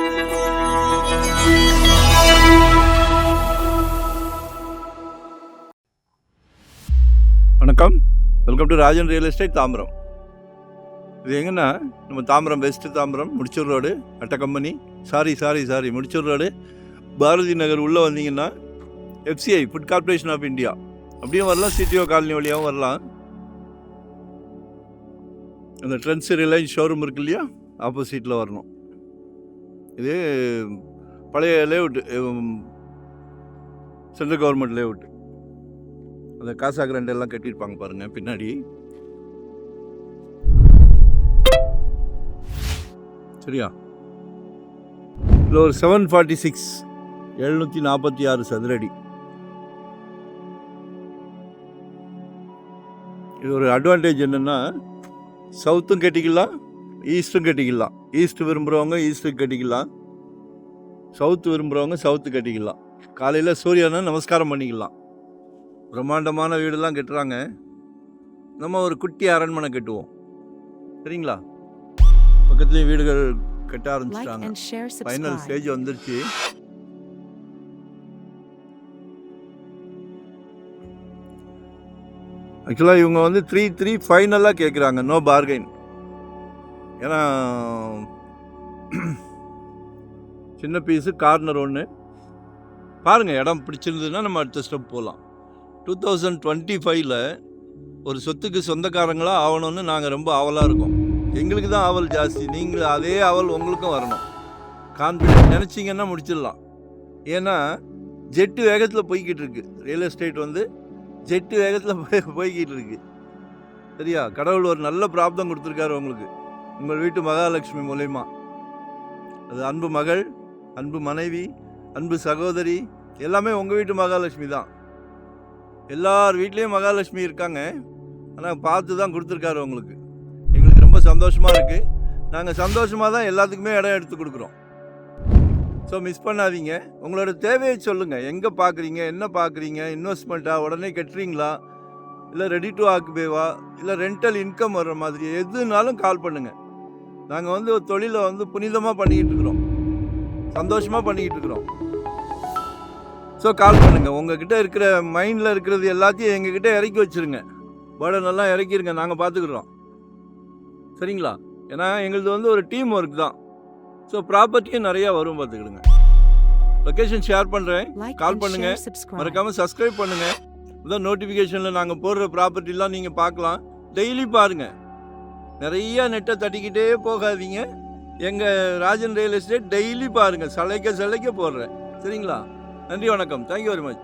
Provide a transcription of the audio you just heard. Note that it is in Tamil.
வணக்கம், welcome to Rajan real estate Tambaram. இது எங்கன்னா நம்ம தாம்பரம் வெஸ்ட் தாம்பரம் முடிச்சூர் ரோடு அட்ட company sorry Mudichur road Bharathi Nagar உள்ளே வந்தீங்கன்னா FCI food corporation of India அப்படியும் வரலாம், CTO காலனி வழியாகவும் வரலாம். அந்த ட்ரெண்ட்ஸ் ரிலையன்ஸ் ஷோரூம் இருக்கு இல்லையா, ஆப்போசிட்டில் வரணும். இது பழைய லேஅவுட், சென்ட்ரல் கவர்மெண்ட் லேஅவுட். அந்த காசா கிராண்ட் எல்லாம் கட்டியிருப்பாங்க பாருங்க பின்னாடி. சரியா, இதில் ஒரு 746 746 சதுரடி. இது ஒரு அட்வான்டேஜ் என்னென்னா, சவுத்தும் கட்டிக்கலாம், ஈஸ்ட்டும் கட்டிக்கலாம். ஈஸ்ட் விரும்புகிறவங்க ஈஸ்ட்டுக்கு கட்டிக்கலாம், சவுத்து விரும்புகிறவங்க சவுத்து கட்டிக்கலாம். காலையில் சூரியனை நமஸ்காரம் பண்ணிக்கலாம். பிரம்மாண்டமான வீடெல்லாம் கட்டுறாங்க, நம்ம ஒரு குட்டி அரண்மனை கட்டுவோம். சரிங்களா, பக்கத்துலேயும் வீடுகள் கட்ட ஆரம்பிச்சிட்டாங்க. ஃபைனல் ஸ்டேஜ் வந்துருச்சு. ஆக்சுவலாக இவங்க வந்து 3-3 ஃபைனலாக கேட்குறாங்க, நோ பார்கெயின். ஏன்னா சின்ன பீஸு, கார்னர் ஒன்று பாருங்கள். இடம் பிடிச்சிருந்ததுன்னா நம்ம அடுத்த ஸ்டெப் போகலாம். 2025 ஒரு சொத்துக்கு சொந்தக்காரங்களாக ஆகணும்னு நாங்கள் ரொம்ப ஆவலாக இருக்கோம். எங்களுக்கு தான் ஆவல் ஜாஸ்தி, நீங்கள் அதே ஆவல் உங்களுக்கும் வரணும். கான்ஃபிடென்ட் நினச்சிங்கன்னா முடிச்சிடலாம். ஏன்னா ஜெட்டு வேகத்தில் போய்கிட்டு இருக்கு. ரியல் எஸ்டேட் வந்து ஜெட்டு வேகத்தில் போய்கிட்டு இருக்கு. சரியா, கடவுள் ஒரு நல்ல பிராப்தம் கொடுத்துருக்காரு உங்களுக்கு, உங்கள் வீட்டு மகாலட்சுமி மூலயமா. அது அன்பு மகள், அன்பு மனைவி, அன்பு சகோதரி, எல்லாமே உங்கள் வீட்டு மகாலட்சுமி தான். எல்லார் வீட்லேயும் மகாலட்சுமி இருக்காங்க, ஆனால் பார்த்து தான் கொடுத்துருக்காரு உங்களுக்கு. எங்களுக்கு ரொம்ப சந்தோஷமாக இருக்குது. நாங்கள் சந்தோஷமாக தான் எல்லாத்துக்குமே இடம் எடுத்து கொடுக்குறோம். ஸோ மிஸ் பண்ணாதீங்க. உங்களோட தேவையை சொல்லுங்கள். எங்கே பார்க்குறீங்க, என்ன பார்க்குறீங்க, இன்வெஸ்ட்மெண்ட்டாக உடனே கட்டுறீங்களா, இல்லை ரெடி டு ஆக்குபேவா, இல்லை ரெண்டல் இன்கம் வர்ற மாதிரி எதுனாலும் கால் பண்ணுங்கள். நாங்கள் வந்து ஒரு தொழிலை வந்து புனிதமாக பண்ணிக்கிட்டு இருக்கிறோம், சந்தோஷமாக பண்ணிக்கிட்டு இருக்கிறோம். ஸோ கால் பண்ணுங்கள். உங்ககிட்ட இருக்கிற மைண்டில் இருக்கிறது எல்லாத்தையும் எங்ககிட்ட இறக்கி வச்சுருங்க. பேர்டன் எல்லாம் இறக்கிருங்க, நாங்கள் பார்த்துக்குறோம். சரிங்களா, ஏன்னா எங்களது வந்து ஒரு டீம் ஒர்க் தான். ஸோ ப்ராப்பர்ட்டியும் நிறையா வரும், பார்த்துக்கிடுங்க. லொக்கேஷன் ஷேர் பண்ணுறேன், கால் பண்ணுங்கள். மறக்காமல் சப்ஸ்கிரைப் பண்ணுங்கள். இதான் நோட்டிஃபிகேஷனில் நாங்கள் போடுற ப்ராப்பர்ட்டிலாம் நீங்கள் பார்க்கலாம். டெய்லி பாருங்கள், நிறையா நெட்டை தட்டிக்கிட்டே போகாதீங்க. எங்கள் ராஜன் ரியல் எஸ்டேட் டெய்லி பாருங்கள், சளைக்க போடுறேன். சரிங்களா, நன்றி, வணக்கம், தேங்க்யூ வெரி மச்.